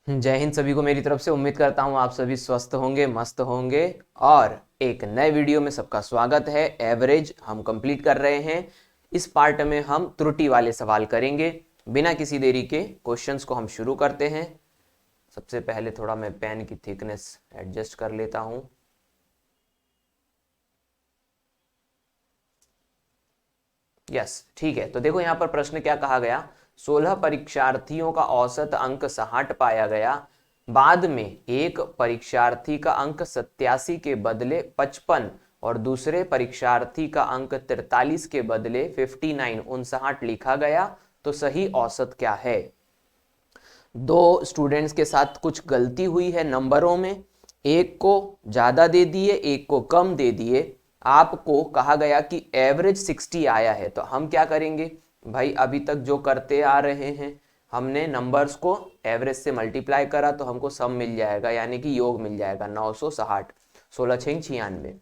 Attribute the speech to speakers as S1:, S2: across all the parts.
S1: जय हिंद सभी को मेरी तरफ से। उम्मीद करता हूँ आप सभी स्वस्थ होंगे, मस्त होंगे। और एक नए वीडियो में सबका स्वागत है। एवरेज हम कंप्लीट कर रहे हैं। इस पार्ट में हम त्रुटि वाले सवाल करेंगे। बिना किसी देरी के क्वेश्चंस को हम शुरू करते हैं। सबसे पहले थोड़ा मैं पेन की थिकनेस एडजस्ट कर लेता हूँ। यस, ठीक है। तो देखो यहाँ पर प्रश्न क्या कहा गया। 16 परीक्षार्थियों का औसत अंक 60 पाया गया। बाद में एक परीक्षार्थी का अंक 87 के बदले 55 और दूसरे परीक्षार्थी का अंक 43 के बदले 59 लिखा गया। तो सही औसत क्या है। दो स्टूडेंट्स के साथ कुछ गलती हुई है नंबरों में। एक को ज्यादा दे दिए, एक को कम दे दिए। आपको कहा गया कि एवरेज 60 आया है। तो हम क्या करेंगे भाई, अभी तक जो करते आ रहे हैं, हमने नंबर्स को एवरेज से मल्टीप्लाई करा तो हमको सम मिल जाएगा, यानी कि योग मिल जाएगा 960। 16 6 96।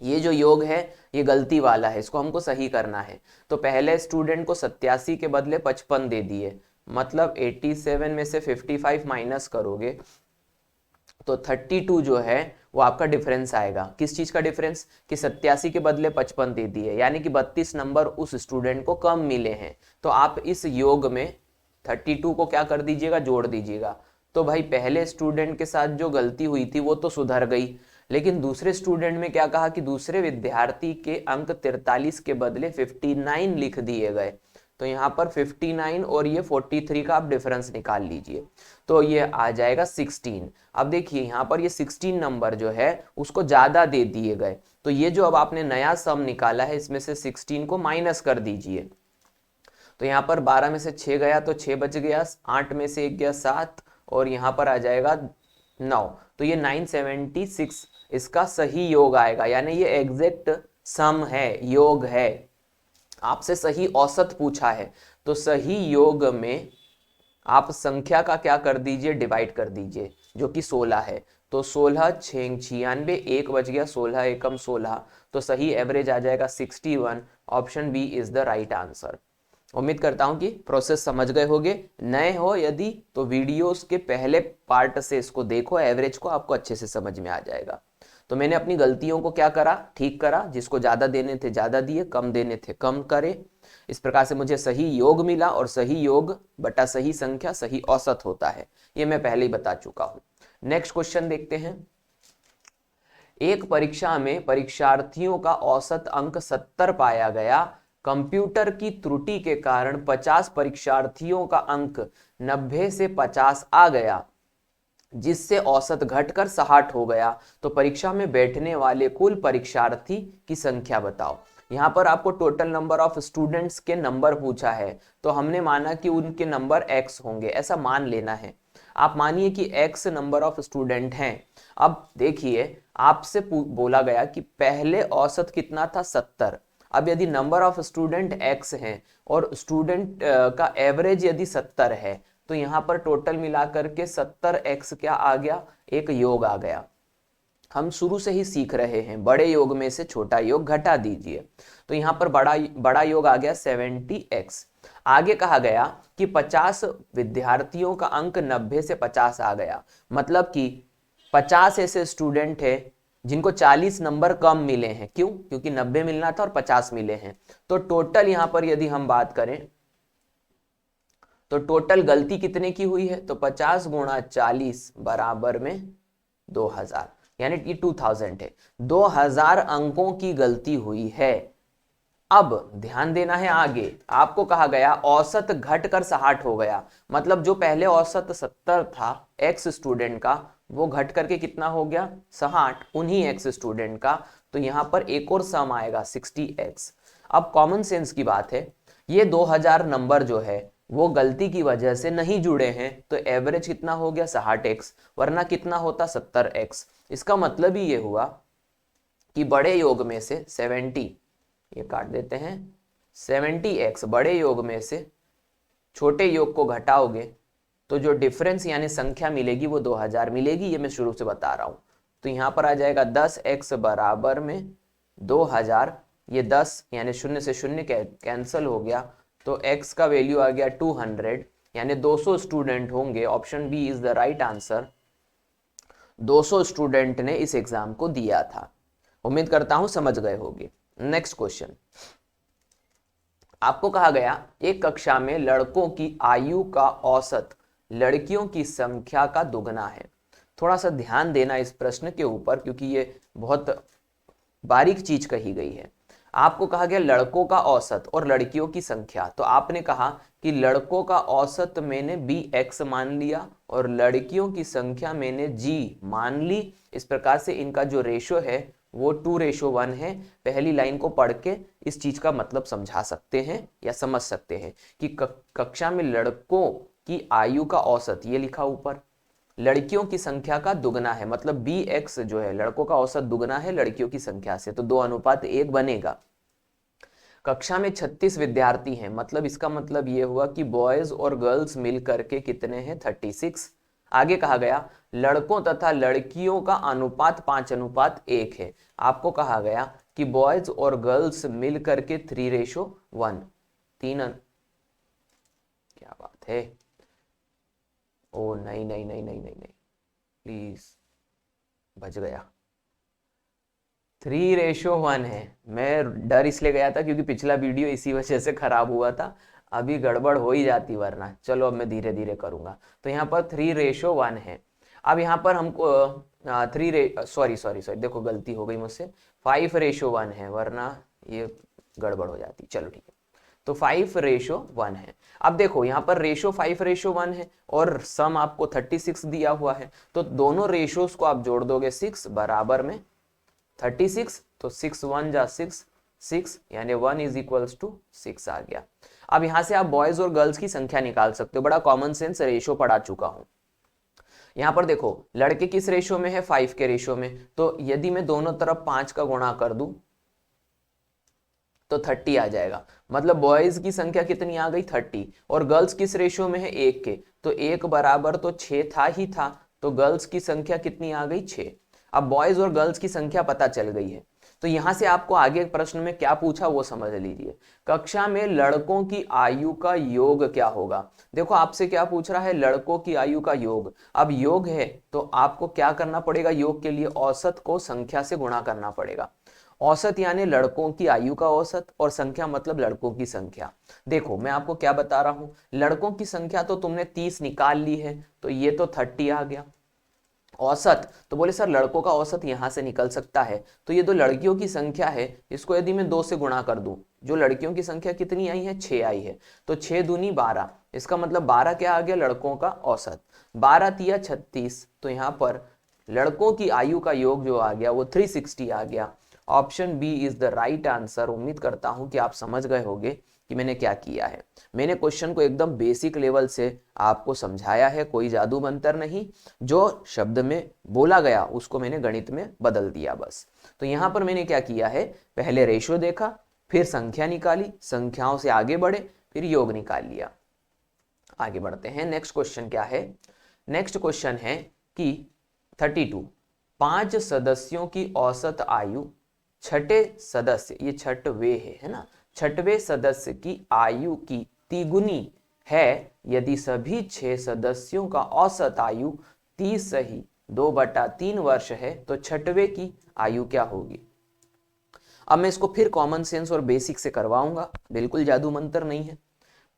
S1: ये जो योग है ये गलती वाला है, इसको हमको सही करना है। तो पहले स्टूडेंट को 87 के बदले 55 दे दिए, मतलब 87 में से 55 माइनस करोगे तो 32 जो है वो आपका डिफरेंस आएगा। किस चीज का डिफरेंस, कि 87 के बदले 55 दे दिए, यानी कि 32 नंबर उस स्टूडेंट को कम मिले हैं। तो आप इस योग में 32 को क्या कर दीजिएगा, जोड़ दीजिएगा। तो भाई पहले स्टूडेंट के साथ जो गलती हुई थी वो तो सुधर गई, लेकिन दूसरे स्टूडेंट में क्या कहा कि दूसरे विद्यार्थी के अंक 43 के बदले 59 लिख दिए गए। तो यहाँ पर 59 और ये 43 का आप डिफरेंस निकाल लीजिए, तो ये आ जाएगा 16। अब देखिए यहाँ पर ये 16 नंबर जो है उसको ज्यादा दे दिए गए। तो ये जो अब आपने नया सम निकाला है इसमें से 16 को माइनस कर दीजिए। तो यहाँ पर 12 में से 6 गया तो 6 बच गया, 8 में से 1 गया 7, और यहाँ पर आ जाएगा 9। तो ये 976 इसका सही योग आएगा, यानी ये एग्जैक्ट सम है, योग है। आपसे सही औसत पूछा है, तो सही योग में आप संख्या का क्या कर दीजिए, डिवाइड कर दीजिए, जो कि 16 है। तो 16 6 96, 1 बच गया, 16 एकम 16, तो सही एवरेज आ जाएगा 61। Option B is the right answer. उम्मीद करता हूं कि प्रोसेस समझ गए होंगे। नए हो यदि तो वीडियोस के पहले पार्ट से इसको देखो, एवरेज को आपको अच्छे से समझ में आ जाएगा। तो मैंने अपनी गलतियों को क्या करा, ठीक करा। जिसको ज्यादा देने थे ज्यादा दिए, कम देने थे कम करे। इस प्रकार से मुझे सही योग मिला, और सही योग बटा सही संख्या सही औसत होता है, ये मैं पहले ही बता चुका हूं। नेक्स्ट क्वेश्चन देखते हैं। एक परीक्षा में परीक्षार्थियों का औसत अंक 70 पाया गया। कंप्यूटर की त्रुटि के कारण 50 परीक्षार्थियों का अंक 90 से 50 आ गया, जिससे औसत घटकर 60 हो गया। तो परीक्षा में बैठने वाले कुल परीक्षार्थी की संख्या बताओ। यहां पर आपको टोटल नंबर ऑफ स्टूडेंट्स के नंबर पूछा है, तो हमने माना कि उनके नंबर x होंगे, ऐसा मान लेना है। आप मानिए कि x नंबर ऑफ स्टूडेंट हैं। अब देखिए आपसे बोला गया कि पहले औसत कितना था, 70। अब यदि नंबर ऑफ स्टूडेंट x हैं और स्टूडेंट का एवरेज यदि 70 है, तो यहां पर टोटल मिलाकर के 70x क्या आ गया, एक योग आ गया। हम शुरू से ही सीख रहे हैं, बड़े योग में से छोटा योग घटा दीजिए। तो यहां पर बड़ा बड़ा योग आ गया 70x। आगे कहा गया कि 50 विद्यार्थियों का अंक 90 से 50 आ गया, मतलब कि 50 ऐसे स्टूडेंट है जिनको 40 नंबर कम मिले हैं। क्यों, क्योंकि 90 मिलना था और 50 मिले हैं। तो टोटल यहां पर यदि हम बात करें तो टोटल गलती कितने की हुई है, तो 50 गुणा 40 बराबर में 2000, यानी कि 2000 है। 2000 अंकों की गलती हुई है। अब ध्यान देना है, आगे आपको कहा गया औसत घटकर 60 हो गया, मतलब जो पहले औसत 70 था एक्स स्टूडेंट का, वो घट करके कितना हो गया, 60 उन्हीं एक्स स्टूडेंट का। तो यहां पर एक और सम आएगा 60x। अब कॉमन सेंस की बात है, ये 2000 नंबर जो है वो गलती की वजह से नहीं जुड़े हैं, तो एवरेज कितना हो गया 60x, वरना कितना होता 70x। इसका मतलब ही ये हुआ कि बड़े योग में से 70, ये काट देते हैं, 70x बड़े योग में से छोटे योग को घटाओगे तो जो डिफरेंस यानी संख्या मिलेगी वो 2000 मिलेगी। ये मैं शुरू से बता रहा हूं। तो यहां पर आ जाएगा 10x बराबर में 2000। ये 10 यानी शून्य से शून्य कैंसिल हो गया, तो x का वैल्यू आ गया 200। यानी 200 स्टूडेंट होंगे। Option B is the right answer. 200 student ने इस एग्जाम को दिया था। उम्मीद करता हूं समझ गए होंगे। नेक्स्ट क्वेश्चन, आपको कहा गया एक कक्षा में लड़कों की आयु का औसत लड़कियों की संख्या का दुगना है। थोड़ा सा ध्यान देना इस प्रश्न के ऊपर, क्योंकि ये बहुत बारीक चीज कही गई है। आपको कहा गया लड़कों का औसत और लड़कियों की संख्या, तो आपने कहा कि लड़कों का औसत मैंने bx मान लिया और लड़कियों की संख्या मैंने g मान ली। इस प्रकार से इनका जो रेशो है वो 2:1 है। पहली लाइन को पढ़ के इस चीज का मतलब समझा सकते हैं या समझ सकते हैं कि कक्षा में लड़कों की आयु का औसत, ये लिखा ऊपर, लड़कियों की संख्या का दुगना है, मतलब bx जो है लड़कों का औसत दुगना है लड़कियों की संख्या से, तो 2:1 बनेगा। कक्षा में 36 विद्यार्थी हैं, मतलब इसका मतलब ये हुआ कि बॉयज और गर्ल्स मिल करके कितने हैं, 36। आगे कहा गया लड़कों तथा लड़कियों का अनुपात 5:1 है। आपको कहा गया कि बॉयज और गर्ल्स मिल करके 3:1, क्या बात है। ओ नहीं नहीं नहीं नहीं नहीं नहीं, प्लीज बच गया। 3:1 है। मैं डर इसलिए गया था क्योंकि पिछला वीडियो इसी वजह से खराब हुआ था, अभी गड़बड़ हो ही जाती वरना। चलो अब मैं धीरे धीरे करूंगा। तो यहाँ पर 3:1 है। अब यहाँ पर हमको सॉरी सॉरी सॉरी, देखो गलती हो गई मुझसे, 5:1 है, वरना ये गड़बड़ हो जाती। चलो ठीक है, तो 5:1 है। अब देखो यहाँ पर रेशो 5:1 है और सम आपको 36 दिया हुआ है, तो दोनों रेशोस को आप जोड़ दोगे 6 बराबर में 36, तो 6 1 जा 6, 6 यानी 1 इज इक्वल्स टू 6 आ गया। अब यहां से आप बॉयज और गर्ल्स की संख्या निकाल सकते हो, बड़ा कॉमन सेंस रेशो पढ़ा चुका हूं। यहां पर देखो लड़के किस रेशो में है, 5 के रेशो में, तो यदि मैं दोनों तरफ 5 का गुणा कर दूं तो 30 आ जाएगा। मतलब बॉयज की संख्या कितनी आ गई, 30, और गर्ल्स किस रेशो में है, 1 के, तो 1 बराबर तो 6 था ही था, तो गर्ल्स की संख्या कितनी आ गई, 6। अब बॉयज और गर्ल्स की संख्या पता चल गई है, तो यहां से आपको आगे प्रश्न में क्या पूछा वो समझ लीजिए। कक्षा में लड़कों की आयु का योग क्या होगा। देखो आपसे क्या पूछ रहा है, लड़कों की आयु का योग। अब योग है तो आपको क्या करना पड़ेगा, योग के लिए औसत को संख्या से गुणा करना पड़ेगा। औसत यानी लड़कों की आयु का औसत और संख्या मतलब लड़कों की संख्या। देखो मैं आपको क्या बता रहा हूं, लड़कों की संख्या तो तुमने 30 निकाल ली है, तो ये तो 30 आ गया। औसत तो बोले सर लड़कों का औसत यहां से निकल सकता है, तो ये तो लड़कियों की संख्या है, इसको यदि मैं 2 से गुणा कर दूं, जो लड़कियों की संख्या कितनी आई है, 6 आई है, तो 6 दूनी 12, इसका मतलब 12 क्या आ गया, लड़कों का औसत। 12 तिया 36, तो यहाँ पर लड़कों की आयु का योग जो आ गया वो 360 आ गया। Option B is the right answer. उम्मीद करता हूं कि आप समझ गए होंगे कि मैंने क्या किया है। मैंने क्वेश्चन को एकदम बेसिक लेवल से आपको समझाया है, कोई जादू मंतर नहीं, जो शब्द में बोला गया उसको मैंने गणित में बदल दिया बस। तो यहां पर मैंने क्या किया है, पहले रेशो देखा, फिर संख्या निकाली, संख्याओं से आगे बढ़े, फिर योग निकाल लिया। आगे बढ़ते हैं, नेक्स्ट क्वेश्चन क्या है। नेक्स्ट क्वेश्चन है कि 32 5 सदस्यों की औसत आयु छठे सदस्य, ये छठवे है ना, छठवें सदस्य की आयु की तिगुनी है यदि सभी 6 सदस्यों का औसत आयु 30 सही 2/3 वर्ष है, तो छठवें की आयु क्या होगी। अब मैं इसको फिर कॉमन सेंस और बेसिक से करवाऊंगा, बिल्कुल जादू मंत्र नहीं है।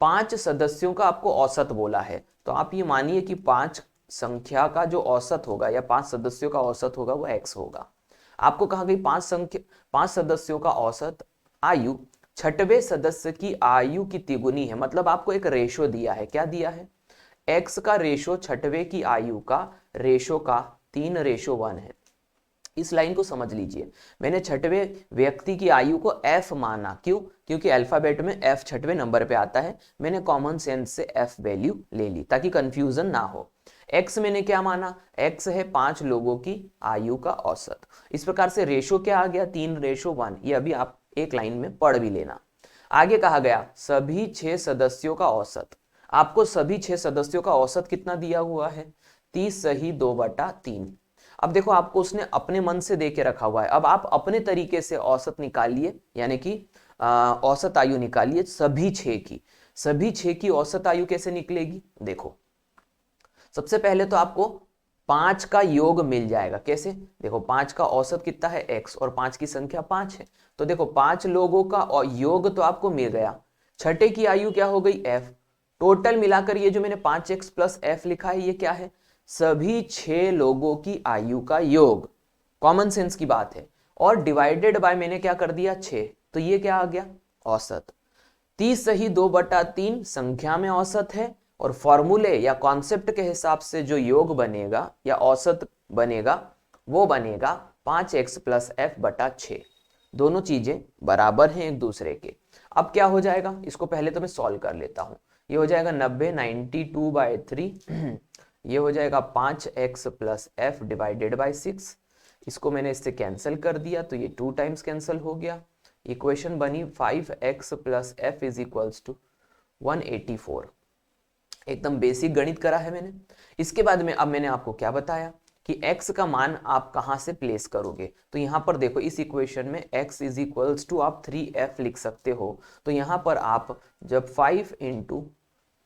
S1: 5 सदस्यों का आपको औसत बोला है, तो आप ये मानिए कि 5 संख्या का जो औसत होगा या 5 सदस्यों का औसत होगा वो x होगा। आपको कहा गई 5 सदस्यों का औसत आयु छठवें सदस्य की आयु की तिगुनी है, मतलब आपको एक रेशो दिया है। क्या दिया है, x का रेशो छठवें की आयु का रेशो का 3:1 है। इस लाइन को समझ लीजिए, मैंने छठवें व्यक्ति की आयु को f माना, क्यों, क्योंकि अल्फाबेट में f छठवें नंबर पे आता है। मैंने कॉमन सेंस से f वैल्यू ले ली ताकि कंफ्यूजन ना हो। x मैंने क्या माना, x है 5 लोगों की आयु का औसत। इस प्रकार से रेशो क्या आ गया, 3:1। ये अभी आप एक लाइन में पढ़ भी लेना। आगे कहा गया सभी 6 सदस्यों का औसत। आपको सभी 6 सदस्यों का औसत कितना दिया हुआ है, 30 सही 2/3। अब देखो आपको उसने अपने मन से दे के रखा हुआ है, अब आप अपने तरीके से औसत निकालिए, यानी कि औसत आयु निकालिए सभी 6 की। सभी 6 की औसत आयु कैसे निकलेगी? देखो, सबसे पहले तो आपको 5 का योग मिल जाएगा। कैसे? देखो, 5 का औसत कितना है? x, और 5 की संख्या 5 है। तो देखो, 5 लोगों का योग तो आपको मिल गया। छठे की आयु क्या हो गई? f। टोटल मिलाकर ये जो मैंने 5x प्लस f लिखा है, ये क्या है? सभी 6 लोगों की आयु का योग। कॉमन सेंस की बात है। और डिवाइडेड बाय मैंने क्या कर दिया? 6। तो ये क्या आ गया? औसत। 30 सही 2/3 संख्या में औसत है, और फॉर्मूले या कॉन्सेप्ट के हिसाब से जो योग बनेगा या औसत बनेगा वो बनेगा 5x प्लस एफ बटा 6। दोनों चीजें बराबर हैं एक दूसरे के। अब क्या हो जाएगा? इसको पहले तो मैं सॉल्व कर लेता हूं। ये हो जाएगा 90 92/3 ये हो जाएगा 5x plus F divided by 6। इसको मैंने इससे कैंसिल कर दिया तो ये 2 टाइम्स कैंसिल हो गया। इक्वेशन बनी 5x plus F is equals to 184। एकदम बेसिक गणित करा है मैंने। इसके बाद में अब मैंने आपको क्या बताया कि x का मान आप कहां से प्लेस करोगे। तो यहां पर देखो, इस इक्वेशन में x इज इक्वल्स टू आप 3f लिख सकते हो। तो यहां पर आप जब 5 इंटू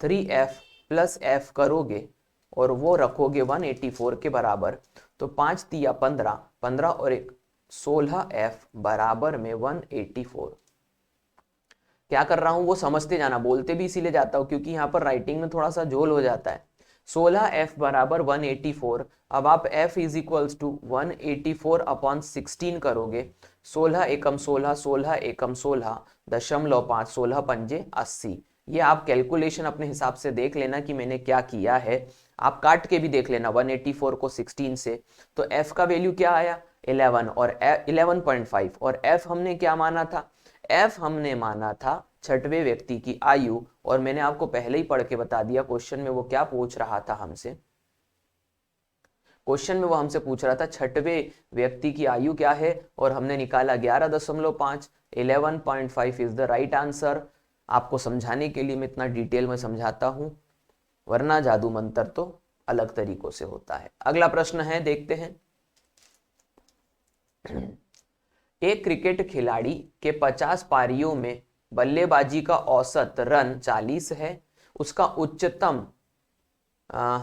S1: 3f प्लस f करोगे और वो रखोगे 184 के बराबर, तो 5 तिया 15, 15 और 1 16f बराबर में 184। क्या कर रहा हूं वो समझते जाना, बोलते भी इसीलिए जाता हूं क्योंकि यहां पर राइटिंग में थोड़ा सा झोल हो जाता है। 16f बराबर 184। अब आप f is equals to 184 upon 16 करोगे। 16 एकम 16, 16 एकम 16, 0.5, 16 पंजे 80। ये आप कैलकुलेशन अपने हिसाब से देख लेना कि मैंने क्या किया है। आप काट के भी देख लेना 184 को 16 से। तो f का वैल्यू क्या आया? 11 और 11.5। और f हमने क्या माना था? f हमने माना था छठवें व्यक्ति की आयु। और मैंने आपको पहले ही पढ़ के बता दिया क्वेश्चन में वो क्या पूछ रहा था हमसे। क्वेश्चन में वो हमसे पूछ रहा था छठवें व्यक्ति की आयु क्या है, और हमने निकाला 11.5। 11.5 इज द राइट आंसर। आपको समझाने के लिए मैं इतना डिटेल में समझाता हूं, वरना जादू मंत्र तो अलग तरीकों से होता है। अगला प्रश्न है, देखते हैं। एक क्रिकेट खिलाड़ी के 50 पारियों में बल्लेबाजी का औसत रन 40 है। उसका उच्चतम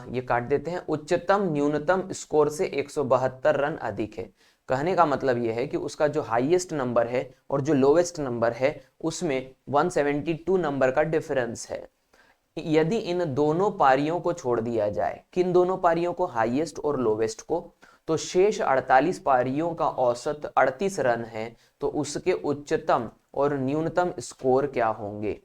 S1: ये काट देते हैं, उच्चतम न्यूनतम स्कोर से 172 रन अधिक है। कहने का मतलब यह है कि उसका जो हाईएस्ट नंबर है और जो लोवेस्ट नंबर है उसमें 172 नंबर का डिफरेंस है। यदि इन दोनों पारियों को छोड़ दिया जाए, किन दोनों पारियों को? हाईएस्ट और लोवेस्ट को, तो शेष 48 पारियों का औसत 38 रन है। तो उसके उच्चतम और न्यूनतम स्कोर क्या होंगे?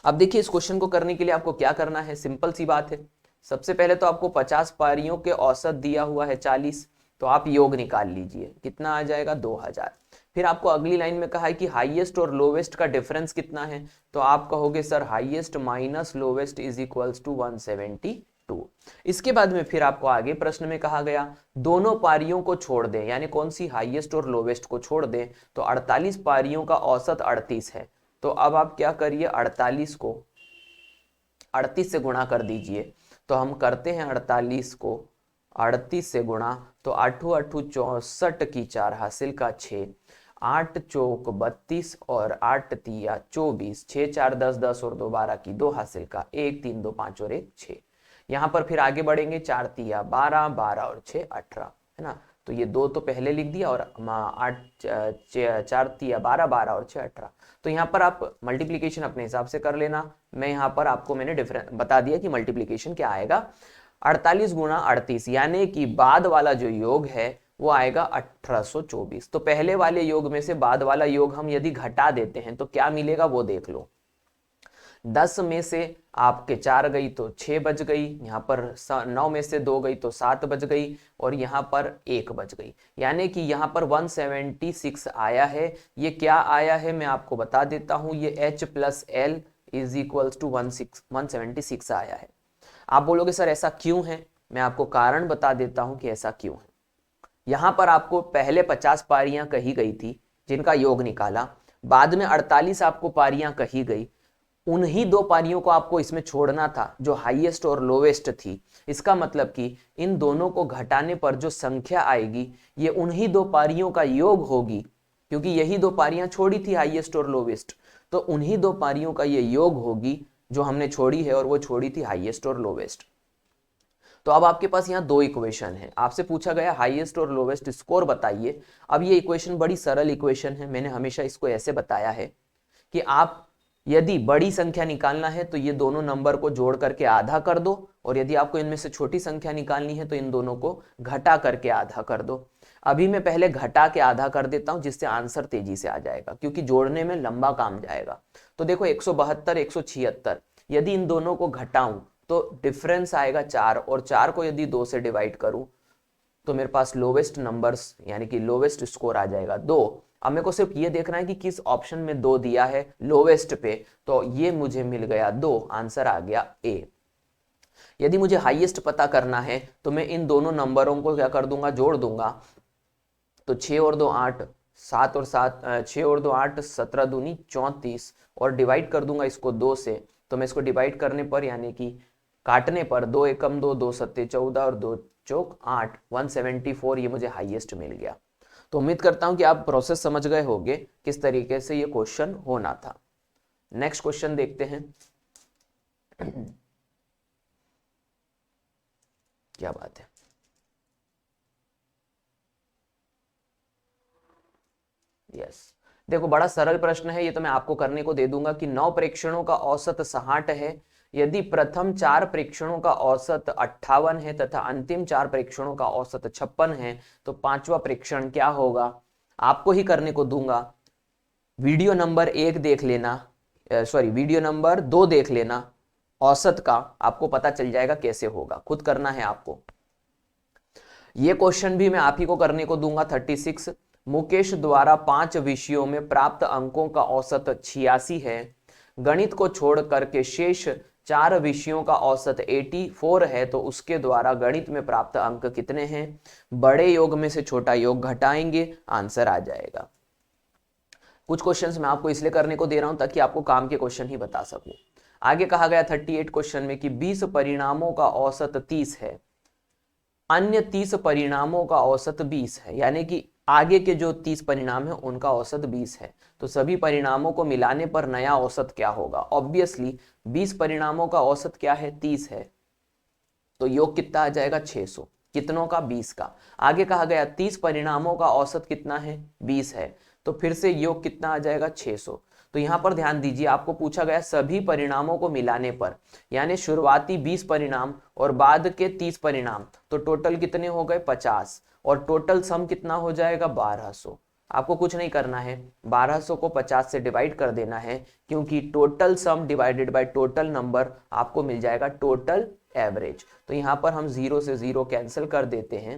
S1: अब देखिए, इस क्वेश्चन को करने के लिए आपको क्या करना है, सिंपल सी बात है। सबसे पहले तो आपको 50 पारियों के औसत दिया हुआ है 40, तो आप योग निकाल लीजिए, कितना आ जाएगा? 2000। फिर आपको अगली लाइन में कहा है कि हाईएस्ट और लोवेस्ट का डिफरेंस कितना है, तो आप कहोगे sir highest minus lowest is equals to 172। इसके बाद में फिर आपको आगे प्रश्न में कहा गया दोनों पारियों को छोड़ दें, यानी कौन सी? हाईएस्ट और लोवेस्ट को छोड़ दें। तो 48 पारियों का औसत 38 है। तो अब आप क्या करिए, 48 को 38 से गुणा कर दीजिए। तो हम करते हैं 48 को 38 से गुणा, तो 8 8 64 की 4 हासिल का 6, 8 चौक 32 और 8 तिया 24, 6 4 10, 10 और 2 12 की 2 हासिल का 1, 3 2 5 और 1 6। यहाँ पर फिर आगे बढ़ेंगे, 4 तिया 12, 12 और 6 18, है ना। तो ये 2 तो पहले लिख दिया, और 8 4 तिया 12, 12 और 6 18। तो यहाँ पर आप मल्टीप्लीकेशन अपने हिसाब से कर लेना। मैं यहाँ पर आपको मैंने डिफरेंस बता दिया कि मल्टीप्लीकेशन क्या आएगा। 48 गुणा 38, यानी कि बाद वाला जो योग है वो आएगा 1824। तो पहले वाले योग में से बाद वाला योग हम यदि घटा देते हैं तो क्या मिलेगा वो देख लो। 10 में से आपके 4 गई तो 6 बच गई, यहाँ पर 9 में से 2 गई तो 7 बच गई, और यहाँ पर 1 बच गई, यानी कि यहाँ पर 176 आया है। ये क्या आया है मैं आपको बता देता हूँ, ये H plus L is equals to 176 आया है। आप बोलोगे सर ऐसा क्यों है, मैं आपको कारण बता देता हूं कि ऐसा क्यों है। यहां पर आपको पहले 50 पारियां कही गई थी जिनका योग निकाला, बाद में 48 आपको पारियां कही गई, उन्हीं 2 पारियों को आपको इसमें छोड़ना था जो हाईएस्ट और लोवेस्ट थी। इसका मतलब कि इन दोनों को घटाने पर जो संख्या आएगी ये उन्हीं 2 पारियों का योग होगी, क्योंकि यही 2 पारियां छोड़ी थी हाईएस्ट और लोवेस्ट। तो उन्हीं दो पारियों का ये योग होगी जो हमने छोड़ी है, और वो छोड़ी थी हाईएस्ट और लोवेस्ट। तो अब आपके पास यहाँ दो इक्वेशन है, आपसे पूछा गया हाईएस्ट और लोवेस्ट स्कोर बताइए। अब ये इक्वेशन बड़ी सरल इक्वेशन है, मैंने हमेशा इसको ऐसे बताया है कि आप यदि बड़ी संख्या निकालना है तो ये दोनों नंबर को जोड़ करके आधा कर दो, और यदि आपको इनमें से छोटी संख्या निकालनी है तो इन दोनों को घटा करके आधा कर दो। अभी मैं पहले घटा के आधा कर देता हूं, जिससे आंसर तेजी से आ जाएगा, क्योंकि जोड़ने में लंबा काम जाएगा। तो देखो 172 176, यदि इन दोनों को घटाऊं तो डिफरेंस आएगा 4, और 4 को यदि 2 से डिवाइड करूं तो मेरे पास लोवेस्ट नंबर्स यानी कि लोवेस्ट स्कोर आ जाएगा 2। अब मेरे को सिर्फ ये देखना है कि किस ऑप्शन में 2 दिया है लोवेस्ट पे, तो ये मुझे मिल गया 2, आंसर आ गया ए। यदि मुझे हाईएस्ट पता करना है तो मैं इन दोनों नंबरों को क्या कर दूंगा, जोड़ दूंगा। तो 6 और 2 8, 7 और 7 6 और 2 8, 17 दूनी 34, और डिवाइड कर दूंगा इसको 2 से। तो मैं इसको डिवाइड करने पर यानी कि काटने पर 2 एकम 2, 2 सत्ते 14 और 2 चौक 8, 174 ये मुझे हाईएस्ट मिल गया। तो उम्मीद करता हूं कि आप प्रोसेस समझ गए होंगे किस तरीके से ये क्वेश्चन होना था। नेक्स्ट क्वेश्चन देखते हैं। क्या बात है, यस देखो बड़ा सरल प्रश्न है ये, तो मैं आपको करने को दे दूंगा कि 9 प्रेक्षणों का औसत 60 है। यदि प्रथम 4 प्रेक्षणों का औसत 58 है तथा अंतिम 4 प्रेक्षणों का औसत 56 है, तो पांचवा प्रेक्षण क्या होगा, आपको ही करने को दूंगा। वीडियो नंबर 1 देख लेना, वीडियो नंबर 2 देख लेना, औसत का आपको पता चल जाएगा कैसे होगा, खुद करना है आपको। ये क्वेश्चन भी मैं आप ही को करने को दूंगा। 36, मुकेश द्वारा 5 विषयों में प्राप्त अंकों का औसत 86 है। गणित को छोड़ करके शेष 4 विषयों का औसत 84 है, तो उसके द्वारा गणित में प्राप्त अंक कितने हैं। बड़े योग में से छोटा योग घटाएंगे, आंसर आ जाएगा। कुछ क्वेश्चंस मैं आपको इसलिए करने को दे रहा हूं ताकि आपको काम के क्वेश्चन ही बता सकूं। आगे कहा गया 38 क्वेश्चन में कि 20 परिणामों का औसत 30 है, अन्य 30 परिणामों का औसत 20 है, यानी कि आगे के जो 30 परिणाम है उनका औसत 20 है। तो सभी परिणामों को मिलाने पर नया औसत क्या होगा। ऑब्वियसली 20 परिणामों का औसत क्या है, 30 है, तो योग कितना आ जाएगा 600, कितनों का, 20 का। आगे कहा गया 30 परिणामों का औसत कितना है, 20 है, तो फिर से योग कितना आ जाएगा 600। तो यहां पर ध्यान दीजिए, आपको पूछा गया सभी परिणामों को मिलाने पर, यानी शुरुआती 20 परिणाम और बाद के 30 परिणाम, तो टोटल कितने हो गए 50, और टोटल सम कितना हो जाएगा 1200। आपको कुछ नहीं करना है, 1200 को 50 से डिवाइड कर देना है, क्योंकि total sum divided by total number आपको मिल जाएगा टोटल एवरेज। तो यहां पर हम 0 से 0 कैंसिल कर देते हैं,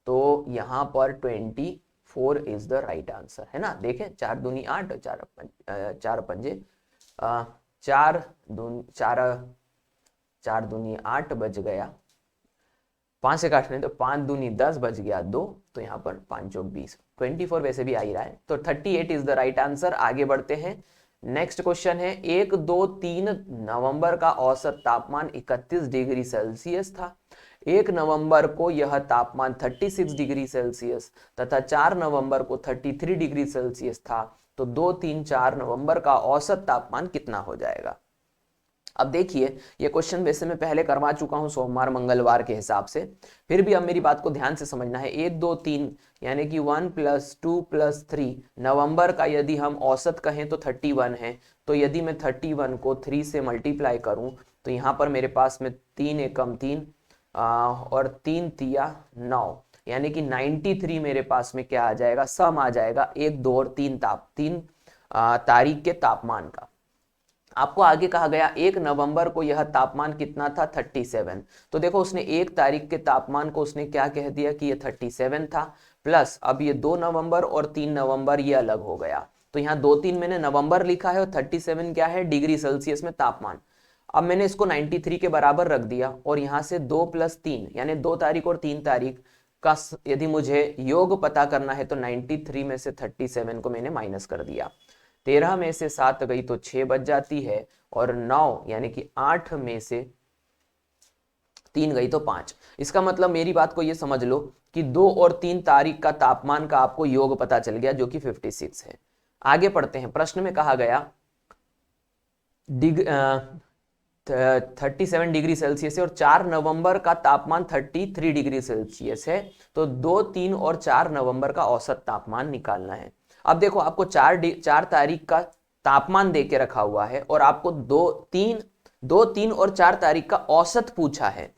S1: तो यहां पर 24 इज द राइट आंसर, है ना। देखें 4 दूनी 8, 4 पंजे 4 दूनी 8 बज गया, 5 से काटने तो 5 दूनी 10 बज गया 2, तो यहाँ पर 5 चौक 20, 24 वैसे भी आ ही रहा है, तो 38 इज द राइट आंसर। आगे बढ़ते हैं। नेक्स्ट क्वेश्चन है 1 2 3 नवंबर का औसत तापमान 31 डिग्री सेल्सियस था। 1 नवंबर को यह तापमान 36 डिग्री सेल्सियस तथा 4 नवंबर को 33 डिग्री सेल्सियस था, तो 2 3 4 नवंबर का औसत तापमान कितना हो जाएगा। अब देखिए ये क्वेश्चन वैसे मैं पहले करवा चुका हूं सोमवार मंगलवार के हिसाब से, फिर भी अब मेरी बात को ध्यान से समझना है। 1 2 3 यानी कि 1 + 2 + 3 नवंबर का यदि हम औसत कहें तो 31 है, तो यदि मैं 31 को 3 से मल्टीप्लाई करूं तो यहाँ पर मेरे पास में 3 एकम 3 और 3 तिया 9, यानी कि 93 मेरे पास में क्या आ जाएगा, सम आ जाएगा 1 2 और 3 तारीख के तापमान का। आपको आगे कहा गया 1 नवंबर को यह तापमान कितना था, 37, तो देखो उसने 1 तारीख के तापमान को उसने क्या कह दिया कि ये 37 था, प्लस अब ये 2 नवंबर और 3 नवंबर ये अलग हो गया, तो यहाँ 2 3 मैंने नवंबर लिखा है और 37 क्या है, डिग्री सेल्सियस में तापमान। अब मैंने इसको 93 के बराबर रख दिया, और यहाँ से 2 + 3 यानी 2 तारीख और 3 तारीख का यदि मुझे योग पता करना है तो 93 में से 37 को मैंने माइनस कर दिया, 13 में से 7 गई तो 6 बच जाती है, और 9 यानी कि 8 में से 3 गई तो 5। इसका मतलब मेरी बात को ये समझ लो कि 2 और 3 तारीख का तापमान का आपको योग पता चल गया जो कि 56 है। आगे पढ़ते हैं। प्रश्न में कहा गया 37 डिग्री सेल्सियस है और 4 नवंबर का तापमान 33 डिग्री सेल्सियस है, तो 2, 3 और 4 नवंबर का औसत तापमान निकालना है। अब देखो आपको 4 तारीख का तापमान दे के रखा हुआ है और आपको 2, 3 और 4 तारीख का औसत पूछा है।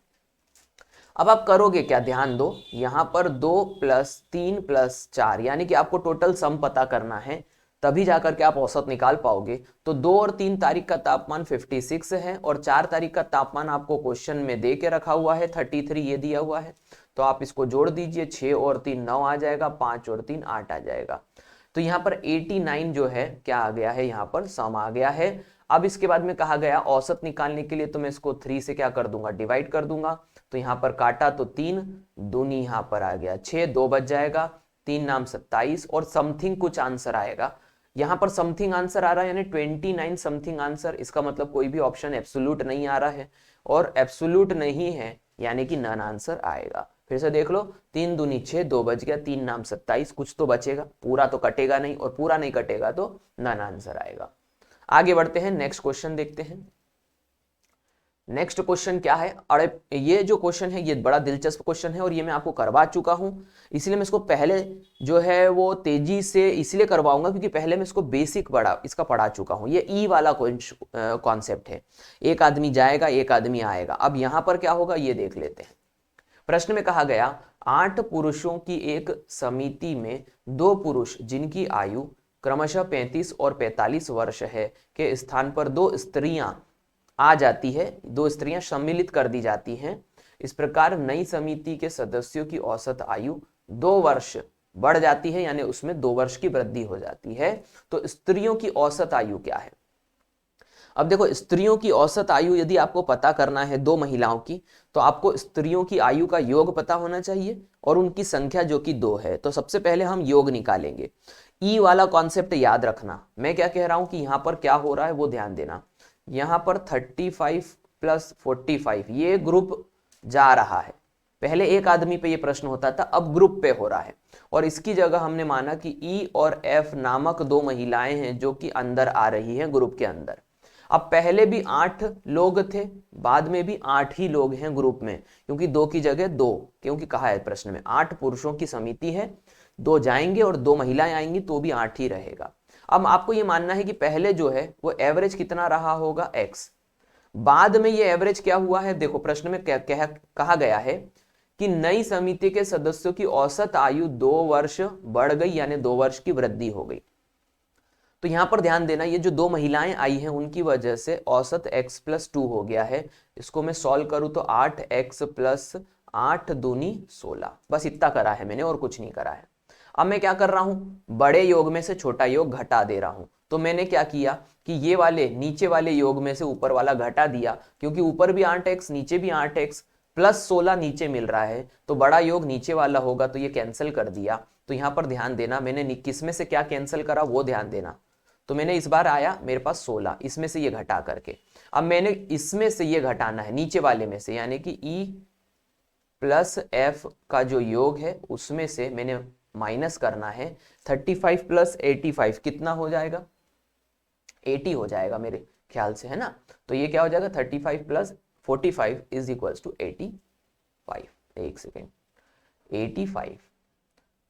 S1: अब आप करोगे क्या, ध्यान दो, यहां पर 2 + 3 + 4 यानी कि आपको टोटल सम पता करना है, तभी जाकर के आप औसत निकाल पाओगे। तो 2 और 3 तारीख का तापमान 56 है और 4 तारीख का तापमान आपको क्वेश्चन में दे के रखा हुआ है 33, ये दिया हुआ है। तो आप इसको जोड़ दीजिए, 6 और 3 9 आ जाएगा, 5 और 3 8 आ जाएगा। तो यहाँ पर 89 जो है क्या आ गया है, यहाँ पर सम आ गया है। अब इसके बाद में कहा गया औसत निकालने के लिए तो मैं इसको 3 से क्या कर दूंगा, डिवाइड कर दूंगा। तो यहाँ पर काटा तो 3 दूनी यहाँ पर आ गया 6, 2 बच जाएगा, 3 नाम 27 और समथिंग कुछ आंसर आएगा। यहाँ पर समथिंग आंसर आ रहा है यानी 29 समथिंग आंसर। इसका मतलब कोई भी ऑप्शन एब्सोल्यूट नहीं आ रहा है और एब्सोल्यूट नहीं है यानी कि नन आंसर आएगा। फिर से देख लो, 3 दूनी 6, 2 बच गया, 3 नाम 27, कुछ तो बचेगा, पूरा तो कटेगा नहीं और पूरा नहीं कटेगा तो नन आंसर आएगा। आगे बढ़ते हैं, नेक्स्ट क्वेश्चन देखते हैं। नेक्स्ट क्वेश्चन क्या है, अरे ये जो क्वेश्चन है ये बड़ा दिलचस्प क्वेश्चन है और ये मैं आपको करवा चुका हूं, इसलिए मैं इसको पहले जो है वो तेजी से इसलिए करवाऊंगा क्योंकि पहले मैं इसको बेसिक इसका पढ़ा चुका हूं। ये ई वाला कॉन्सेप्ट है, एक आदमी जाएगा एक आदमी आएगा। अब यहां पर क्या होगा ये देख लेते हैं। प्रश्न में कहा गया 8 पुरुषों की एक समिति में 2 पुरुष जिनकी आयु क्रमशः 35 और 45 वर्ष है के स्थान पर 2 स्त्रियां आ जाती है, 2 स्त्रियां सम्मिलित कर दी जाती हैं। इस प्रकार नई समिति के सदस्यों की औसत आयु 2 वर्ष बढ़ जाती है, यानी उसमें 2 वर्ष की वृद्धि हो जाती है। तो स्त्रियों की औसत आयु क्या है। अब देखो, स्त्रियों की औसत आयु यदि आपको पता करना है 2 महिलाओं की, तो आपको स्त्रियों की आयु का योग पता होना चाहिए और उनकी संख्या जो कि 2 है। तो सबसे पहले हम योग निकालेंगे। ई वाला कॉन्सेप्ट याद रखना, मैं क्या कह रहा हूं कि यहां पर क्या हो रहा है वो ध्यान देना। यहां पर 35 + 45 ये ग्रुप जा रहा है, पहले एक आदमी पे ये प्रश्न होता था, अब ग्रुप पे हो रहा है और इसकी जगह हमने माना कि ई और एफ नामक 2 महिलाएं हैं जो कि अंदर आ रही हैं ग्रुप के अंदर। अब पहले भी 8 लोग थे, बाद में भी 8 ही लोग हैं ग्रुप में, क्योंकि 2 की जगह 2, क्योंकि कहा है प्रश्न में 8 पुरुषों की समिति है, 2 जाएंगे और 2 महिलाएं आएंगी तो भी 8 ही रहेगा। अब आपको ये मानना है कि पहले जो है वो एवरेज कितना रहा होगा x, बाद में ये एवरेज क्या हुआ है। देखो प्रश्न में कहा गया है कि नई समिति के सदस्यों की औसत आयु 2 वर्ष बढ़ गई, यानी 2 वर्ष की वृद्धि हो गई। तो यहां पर ध्यान देना, ये जो 2 महिलाएं आई हैं उनकी वजह से औसत x + 2 हो गया है। इसको मैं सॉल्व करूं तो 8x + 8 दूनी 16, बस इतना करा है मैंने और कुछ नहीं करा है। अब मैं क्या कर रहा हूं, बड़े योग में से छोटा योग घटा दे रहा हूं। तो मैंने क्या किया कि ये वाले नीचे वाले योग में से ऊपर वाला घटा दिया, क्योंकि ऊपर भी 8x नीचे भी 8x + 16 नीचे मिल रहा है, तो बड़ा योग नीचे वाला होगा, तो ये कैंसिल कर दिया। तो यहां पर ध्यान देना, मैंने किस में से क्या कैंसिल करा वो ध्यान देना। तो मैंने इस बार आया मेरे पास 16, इसमें से ये घटा करके, अब मैंने इसमें से ये घटाना है नीचे वाले में से, यानी कि E + F का जो योग है उसमें से मैंने माइनस करना है। 35 + 85 कितना हो जाएगा, 80 हो जाएगा मेरे ख्याल से, है ना। तो ये क्या हो जाएगा, 35 + 45 = 85। एक सेकेंड, 85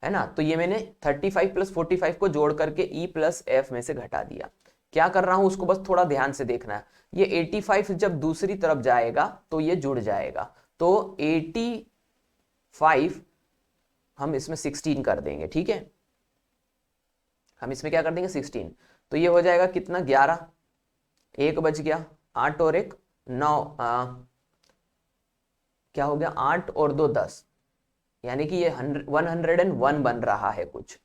S1: है ना। तो ये मैंने 35 + 45 को जोड़ करके E + F में से घटा दिया। क्या कर रहा हूं उसको बस थोड़ा ध्यान से देखना है। ये 85 जब दूसरी तरफ जाएगा तो ये जुड़ जाएगा, तो 85 हम इसमें 16 कर देंगे, ठीक है। हम इसमें क्या कर देंगे 16, तो ये हो जाएगा कितना 11, 1 बच गया, 8 और 1 9, क्या हो गया 8 और 2 10, यानी कि ये 101 बन रहा है कुछ।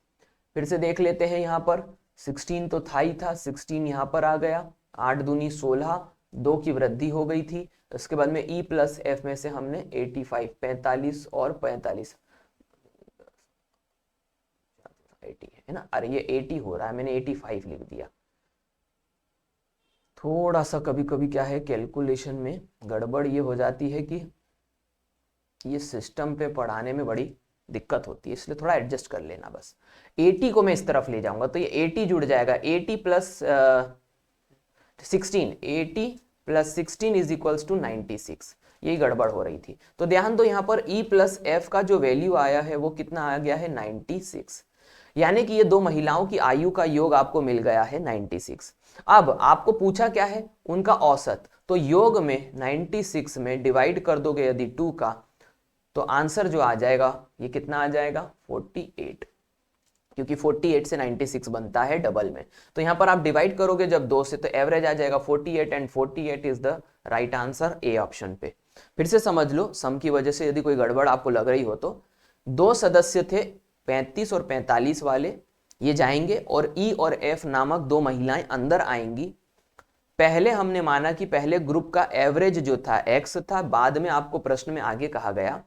S1: फिर से देख लेते हैं, यहाँ पर 16 तो था ही था, 16 यहाँ पर आ गया, 8 दूनी 16, 2 की वृद्धि हो गई थी। उसके बाद में E + F में से हमने 85 45 और 45 80 है ना, अरे ये 80 हो रहा है, मैंने 85 लिख दिया। थोड़ा सा कभी कभी क्या है कैलकुलेशन में गड़बड़ ये हो जाती है कि ये सिस्टम पे पढ़ाने में बड़ी दिक्कत होती है, इसलिए थोड़ा एडजस्ट कर लेना बस। 80 को मैं इस तरफ ले जाऊंगा तो ये 80 जुड़ जाएगा, 80 plus 16, 80 plus 16 is equals to 96। यही गड़बड़ हो रही थी। तो ध्यान दो यहाँ पर E प्लस एफ का जो वैल्यू आया है वो कितना आ गया है 96, यानी कि ये दो महिलाओं की आयु का योग आपको मिल गया है 96। अब आपको पूछा क्या है, उनका औसत, तो योग में 96 में डिवाइड कर दोगे यदि 2 का, तो आंसर जो आ जाएगा ये कितना आ जाएगा 48, क्योंकि 48 से 96 बनता है डबल में। तो यहां पर आप डिवाइड करोगे जब 2 से तो एवरेज आ जाएगा 48 and 48 is the right answer A option पे। फिर से समझ लो, सम की वजह से यदि कोई गड़बड़ आपको लग रही हो तो 2 सदस्य थे 35 और 45 वाले, ये जाएंगे और ई और एफ नामक 2 महिलाएं अंदर आएंगी। पहले हमने माना कि पहले ग्रुप का एवरेज जो था एक्स था, बाद में आपको प्रश्न में आगे कहा गया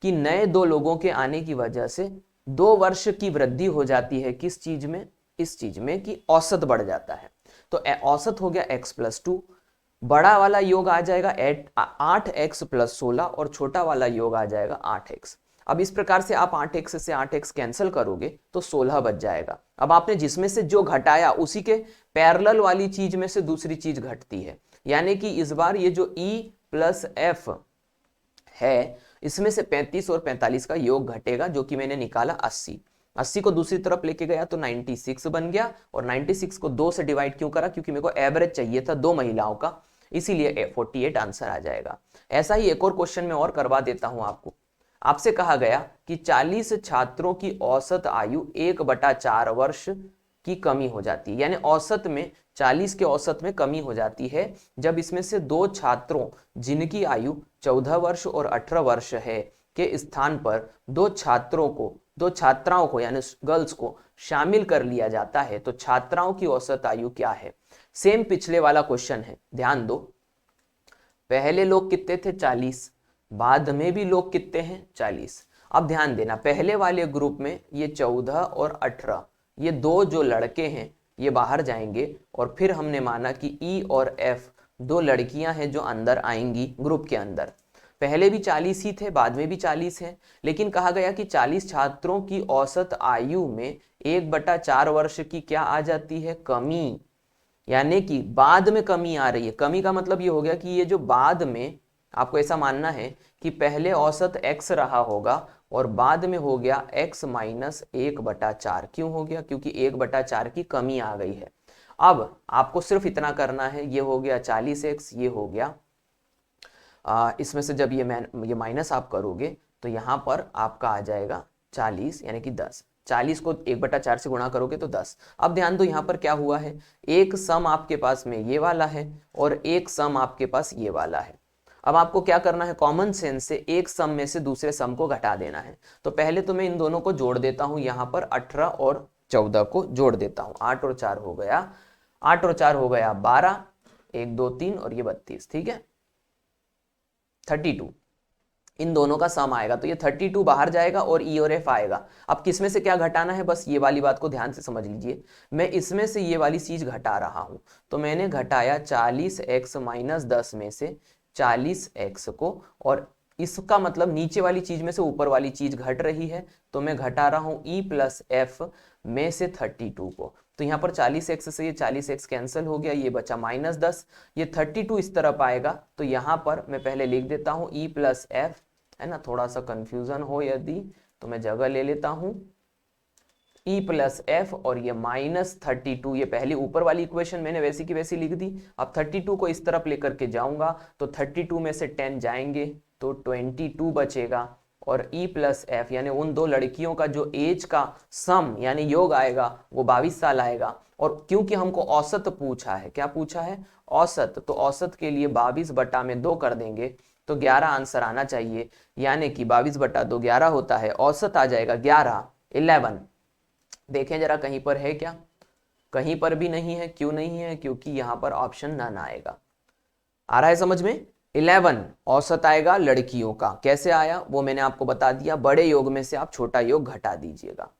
S1: कि नए 2 लोगों के आने की वजह से 2 वर्ष की वृद्धि हो जाती है। किस चीज में, इस चीज में कि औसत बढ़ जाता है। तो औसत हो गया x प्लस 2, बड़ा वाला योग आ जाएगा 8x प्लस 16 और छोटा वाला योग आ जाएगा 8x। अब इस प्रकार से आप 8x से 8x कैंसिल करोगे तो 16 बच जाएगा। अब आपने जिसमें से जो घटाया उसी के पैरेलल वाली चीज में से दूसरी चीज घटती है, यानी कि इस बार ये जो E प्लस एफ है इसमें से 35 और 45 का योग घटेगा, जो कि मैंने निकाला 80 को दूसरी तरफ लेके गया तो 96 बन गया। और 96 को 2 से डिवाइड क्यों करा, क्योंकि मेरे को एवरेज चाहिए था 2 महिलाओं का, इसीलिए 48 आंसर आ जाएगा। ऐसा ही एक और क्वेश्चन में और करवा देता हूं आपको। आपसे कहा गया कि 40 छात्रों की औसत आयु 1/4 वर्ष की कमी हो जाती है, यानी औसत में 40 के औसत में कमी हो जाती है जब इसमें से 2 छात्रों जिनकी आयु 14 वर्ष और 18 वर्ष है के स्थान पर 2 छात्राओं को यानी गर्ल्स को शामिल कर लिया जाता है। तो छात्राओं की औसत आयु क्या है। सेम पिछले वाला क्वेश्चन है, ध्यान दो। पहले लोग कितने थे 40, बाद में भी लोग कितने हैं 40। अब ध्यान देना, पहले वाले ग्रुप में ये 14 और 18, ये 2 जो लड़के हैं ये बाहर जाएंगे, और फिर हमने माना कि ई और एफ 2 लड़कियां हैं जो अंदर आएंगी ग्रुप के अंदर। पहले भी 40 ही थे, बाद में भी 40 है, लेकिन कहा गया कि 40 छात्रों की औसत आयु में 1/4 वर्ष की क्या आ जाती है, कमी, यानी कि बाद में कमी आ रही है। कमी का मतलब ये हो गया कि ये जो बाद में, आपको ऐसा मानना है कि पहले औसत x रहा होगा और बाद में हो गया x माइनस 1/4। क्यों हो गया, क्योंकि 1/4 की कमी आ गई है। अब आपको सिर्फ इतना करना है, ये हो गया 40x, ये हो गया इसमें से जब ये माइनस आप करोगे तो यहाँ पर आपका आ जाएगा 40, यानी कि 10। 40 को 1/4 से गुणा करोगे तो 10। अब ध्यान दो यहाँ पर क्या हुआ है, एक सम आपके पास में ये वाला है और एक सम आपके पास ये वाला है। अब आपको क्या करना है, कॉमन सेंस से एक सम में से दूसरे सम को घटा देना है। तो पहले तो मैं इन दोनों को जोड़ देता हूं, यहाँ पर 18 और 14 को जोड़ देता हूं। 8 और 4 हो गया 12, 1 2 3 और ये 32, ठीक है 32। इन दोनों का सम आएगा तो ये 32 बाहर जाएगा और ई और एफ आएगा। अब किसमें से क्या घटाना है, बस ये वाली बात को ध्यान से समझ लीजिए। मैं इसमें से ये वाली चीज घटा रहा हूं, तो मैंने घटाया 40x माइनस 10 में से 40x को, और इसका मतलब नीचे वाली चीज में से ऊपर वाली चीज घट रही है, तो मैं घटा रहा हूं e प्लस एफ में से 32 को। तो यहाँ पर 40x से ये 40x कैंसिल हो गया, ये बचा -10, ये 32 इस तरफ आएगा। तो यहाँ पर मैं पहले लिख देता हूँ e प्लस एफ, है ना, थोड़ा सा कंफ्यूजन हो यदि तो मैं जगह ले लेता हूँ e प्लस एफ और ये -32। ये पहली ऊपर वाली इक्वेशन मैंने वैसी की वैसी लिख दी। अब 32 को इस तरफ लेकर के जाऊंगा तो 32 में से 10 जाएंगे तो 22 बचेगा, और e प्लस एफ यानी उन 2 लड़कियों का जो एज का सम यानी योग आएगा वो 22 साल आएगा। और क्योंकि हमको औसत पूछा है, क्या पूछा है, औसत, तो औसत के लिए 22/2 कर देंगे तो 11 आंसर आना चाहिए, यानी कि 22/2 11 होता है, औसत आ जाएगा 11। देखें जरा कहीं पर है क्या, कहीं पर भी नहीं है। क्यों नहीं है, क्योंकि यहां पर ऑप्शन नन आएगा। आ रहा है समझ में, 11 औसत आएगा लड़कियों का। कैसे आया वो मैंने आपको बता दिया, बड़े योग में से आप छोटा योग घटा दीजिएगा।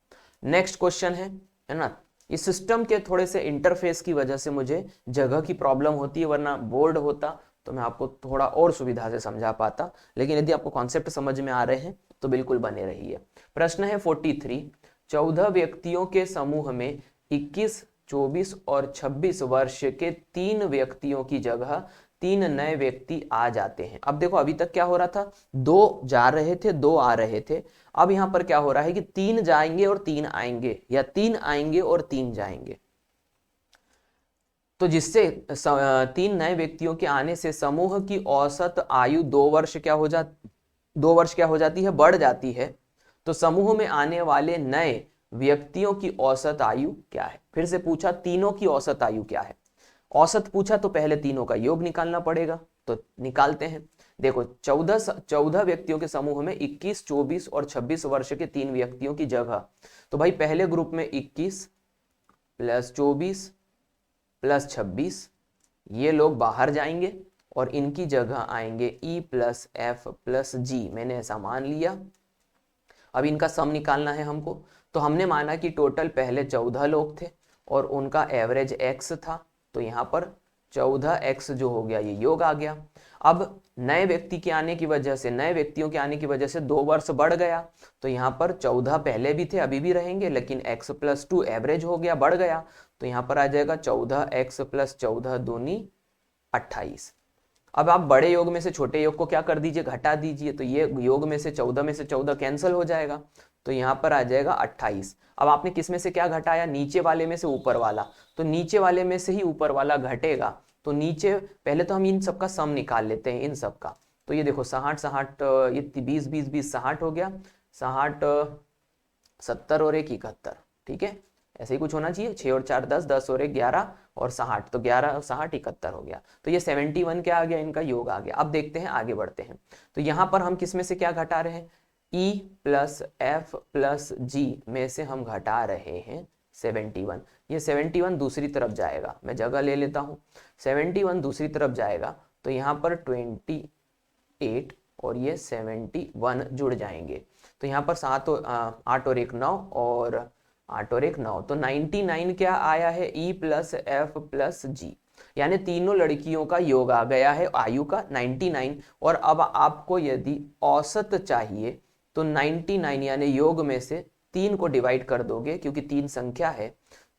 S1: नेक्स्ट क्वेश्चन है ना, इस सिस्टम के थोड़े से इंटरफेस की वजह से मुझे जगह की प्रॉब्लम होती है, वरना बोर्ड होता तो मैं आपको थोड़ा और सुविधा से समझा पाता, लेकिन यदि आपको कॉन्सेप्ट समझ में आ रहे हैं तो बिल्कुल बने रहिए। प्रश्न है 43, 14 व्यक्तियों के समूह में 21, 24 और 26 वर्ष के 3 व्यक्तियों की जगह 3 नए व्यक्ति आ जाते हैं। अब देखो अभी तक क्या हो रहा था, 2 जा रहे थे 2 आ रहे थे। अब यहां पर क्या हो रहा है कि 3 जाएंगे और 3 आएंगे, या 3 आएंगे और 3 जाएंगे। तो जिससे 3 नए व्यक्तियों के आने से समूह की औसत आयु 2 वर्ष क्या हो जाती है, बढ़ जाती है। तो समूह में आने वाले नए व्यक्तियों की औसत आयु क्या है? फिर से पूछा तीनों की औसत आयु क्या है। औसत पूछा तो पहले तीनों का योग निकालना पड़ेगा, तो निकालते हैं। देखो 14 व्यक्तियों के समूह में 21, 24 और 26 वर्ष के 3 व्यक्तियों की जगह, तो भाई पहले ग्रुप में 21 प्लस 24 प्लस 26, ये लोग बाहर जाएंगे और इनकी जगह आएंगे E plus F plus G। मैंने ऐसा मान लिया। अब इनका सम निकालना है हमको, तो हमने माना कि टोटल पहले 14 लोग थे और उनका एवरेज x था, तो यहाँ पर 14x जो हो गया ये योग आ गया। अब नए व्यक्तियों के आने की वजह से 2 वर्ष बढ़ गया, तो यहाँ पर 14 पहले भी थे अभी भी रहेंगे, लेकिन x प्लस 2 एवरेज हो गया, बढ़ गया, तो यहाँ पर आ जाएगा 14x प्लस 14 दूनी 28। अब आप बड़े योग में से छोटे योग को क्या कर दीजिए, घटा दीजिए, तो ये योग में से 14 में से 14 कैंसिल हो जाएगा, तो यहाँ पर आ जाएगा 28। अब आपने किस में से क्या घटाया, नीचे वाले में से ऊपर वाला, तो नीचे वाले में से ही ऊपर वाला घटेगा। तो नीचे पहले तो हम इन सबका सम निकाल लेते हैं, इन सबका। तो ये देखो 60 60 ये 20 20 20 60 हो गया, 60 70 और 1 71, ठीक है, ऐसे ही कुछ होना चाहिए। 6 और 4 10, 10 और 1 11 और 60, तो 11 और 60 71 हो गया। तो ये 71 क्या आ गया, इनका योग आ गया। अब देखते हैं, आगे बढ़ते हैं। तो यहाँ पर हम किस में से क्या घटा रहे हैं, E plus F plus G में से हम घटा रहे हैं 71। ये 71 दूसरी तरफ जाएगा, मैं जगह ले लेता हूँ। 71 दूसरी तरफ जाएगा, तो यहाँ पर 28 और ये 71 जुड़ जाएंगे, तो यहाँ पर 8 और 1 9 और 8 और 1 9, तो 99 क्या आया है, E plus F plus G, यानी तीनों लड़कियों का योग आ गया है आयु का 99। और अब आपको यदि औसत चाहिए तो 99 यानी योग में से 3 को डिवाइड कर दोगे, क्योंकि 3 संख्या है,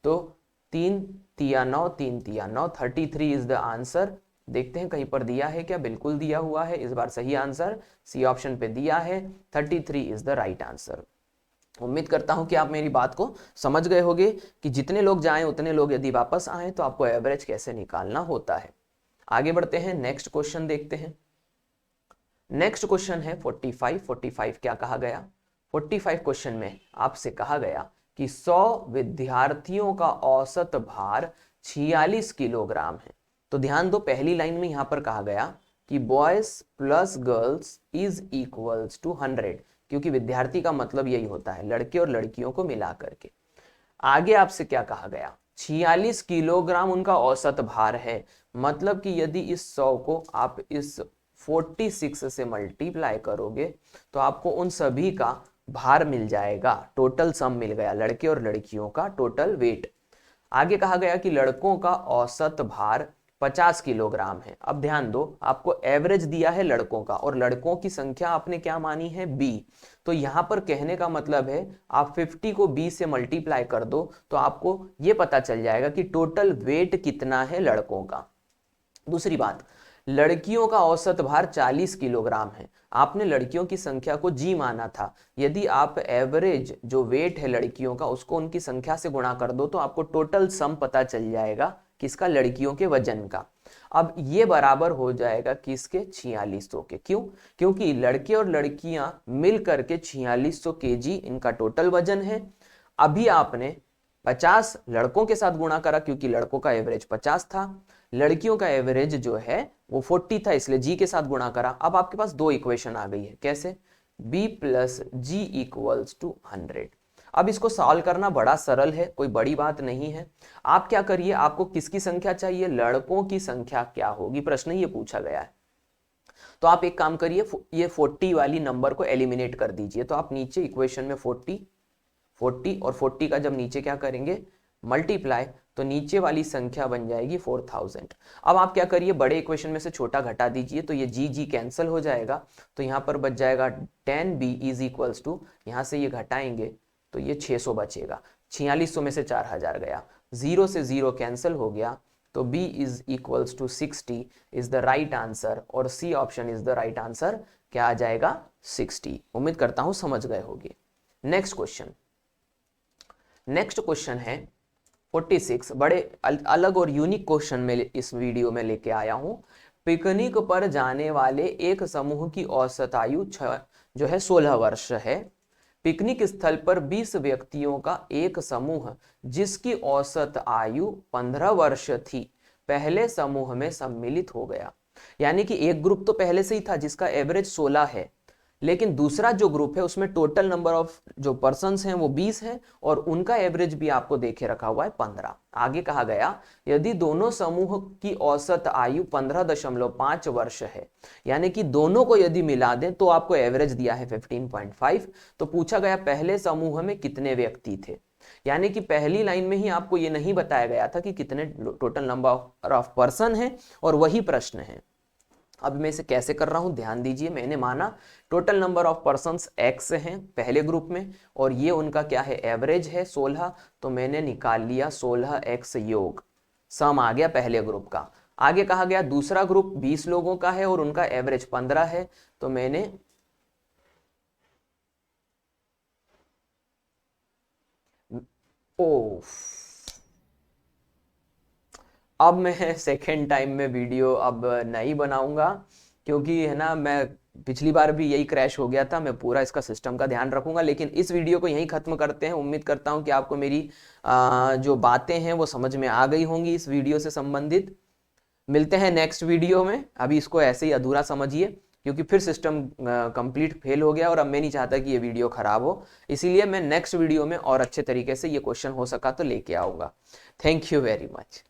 S1: तो 3 तिया 9 3 तिया 9, 33 इज द आंसर। देखते हैं कहीं पर दिया है क्या, बिल्कुल दिया हुआ है, इस बार सही आंसर सी ऑप्शन पे दिया है, 33 इज द राइट आंसर। उम्मीद करता हूं कि आप मेरी बात को समझ गए होंगे कि जितने लोग जाएं उतने लोग यदि वापस आए तो आपको एवरेज कैसे निकालना होता है। आगे बढ़ते हैं, नेक्स्ट क्वेश्चन देखते हैं। नेक्स्ट क्वेश्चन है 45 क्या कहा गया। 45 क्वेश्चन में आपसे कहा गया कि 100 विद्यार्थियों का औसत भार 46 किलोग्राम है। तो ध्यान दो, पहली लाइन में यहां पर कहा गया कि boys plus girls is equals to 100, क्योंकि विद्यार्थी का मतलब यही होता है लड़के और लड़कियों को मिला करके। आगे आपसे क्या कहा गया, 46 किलोग्राम उनका औसत भार है, मतलब कि यदि इस 100 को आप इस 46 से मल्टीप्लाई करोगे तो आपको उन सभी का भार मिल जाएगा, टोटल सम मिल गया, लड़के और लड़कियों का टोटल वेट। आगे कहा गया कि लड़कों का औसत भार 50 किलोग्राम है। अब ध्यान दो, आपको एवरेज दिया है लड़कों का और लड़कों की संख्या आपने क्या मानी है, B। तो यहां पर कहने का मतलब है आप 50 को B से मल्टीप्लाई कर दो तो आपको यह पता चल जाएगा कि टोटल वेट कितना है लड़कों का। दूसरी बात, लड़कियों का औसत भार 40 किलोग्राम है। आपने लड़कियों की संख्या को G माना था, यदि आप एवरेज जो वेट है लड़कियों का उसको उनकी संख्या से गुणा कर दो तो आपको टोटल सम पता चल जाएगा किसका, लड़कियों के वजन का। अब ये बराबर हो जाएगा किसके, 4600 के। क्यों, क्योंकि लड़के और लड़कियां मिल करके 4600 kg इनका टोटल वजन है। अभी आपने 50 लड़कों के साथ गुणा करा क्योंकि लड़कों का एवरेज 50 था, लड़कियों का एवरेज जो है वो 40 था, इसलिए जी के साथ गुणा करा। अब आपके पास दो इक्वेशन आ गई है, कैसे, b plus G equals to 100। अब इसको सॉल्व करना बड़ा सरल है, कोई बड़ी बात नहीं है। आप क्या करिए, आपको किसकी संख्या चाहिए, लड़कों की संख्या क्या होगी, प्रश्न ये पूछा गया है। तो आप एक काम करिए, ये 40 वाली नंबर को एलिमिनेट कर दीजिए। तो आप नीचे इक्वेशन में 40 और 40 का जब नीचे क्या करेंगे मल्टीप्लाई, तो नीचे वाली संख्या बन जाएगी 4000। अब आप क्या करिए, बड़े इक्वेशन में से छोटा घटा दीजिए, तो ये जी जी कैंसिल हो जाएगा, तो यहाँ पर बच जाएगा 10b इज इक्वल्स टू, यहाँ से ये घटाएंगे तो ये 600 बचेगा, 4600 में से 4000 गया, 0 से 0 कैंसिल हो गया, तो b is equals to 60 is the right answer, और C option is the right answer. क्या आ जाएगा? 60। उम्मीद करता हूं समझ गए होंगे। नेक्स्ट क्वेश्चन है 46, बड़े अलग और यूनिक क्वेश्चन में इस वीडियो में लेके आया हूं। पिकनिक पर जाने वाले एक समूह की औसत आयु जो है 16 वर्ष है। पिकनिक स्थल पर 20 व्यक्तियों का एक समूह जिसकी औसत आयु 15 वर्ष थी, पहले समूह में सम्मिलित हो गया। यानी कि एक ग्रुप तो पहले से ही था जिसका एवरेज 16 है, लेकिन दूसरा जो ग्रुप है उसमें टोटल नंबर ऑफ जो पर्सन्स हैं वो 20 है, और उनका एवरेज भी आपको देखे रखा हुआ है 15। आगे कहा गया यदि दोनों समूह की औसत आयु 15.5 वर्ष है, यानी कि दोनों को यदि मिला दें तो आपको एवरेज दिया है 15.5। तो पूछा गया पहले समूह में कितने व्यक्ति थे, यानी कि पहली लाइन में ही आपको ये नहीं बताया गया था कि कितने टोटल नंबर ऑफ पर्सन है, और वही प्रश्न है। अब मैं इसे कैसे कर रहा हूं ध्यान दीजिए। मैंने माना total number of persons x हैं पहले ग्रुप में, और ये उनका क्या है, एवरेज है 16, तो मैंने निकाल लिया 16x योग, सम आ गया पहले ग्रुप का। आगे कहा गया दूसरा ग्रुप 20 लोगों का है और उनका एवरेज 15 है, तो मैंने अब मैं सेकेंड टाइम में वीडियो अब नहीं बनाऊंगा, क्योंकि है ना, मैं पिछली बार भी यही क्रैश हो गया था। मैं पूरा इसका सिस्टम का ध्यान रखूंगा, लेकिन इस वीडियो को यहीं खत्म करते हैं। उम्मीद करता हूं कि आपको मेरी जो बातें हैं वो समझ में आ गई होंगी इस वीडियो से संबंधित। मिलते हैं नेक्स्ट वीडियो में। अभी इसको ऐसे ही अधूरा समझिए, क्योंकि फिर सिस्टम कंप्लीट फेल हो गया और अब मैं नहीं चाहता कि ये वीडियो खराब हो, इसीलिए मैं नेक्स्ट वीडियो में और अच्छे तरीके से ये क्वेश्चन हो सका तो लेके आऊंगा। Thank you very much.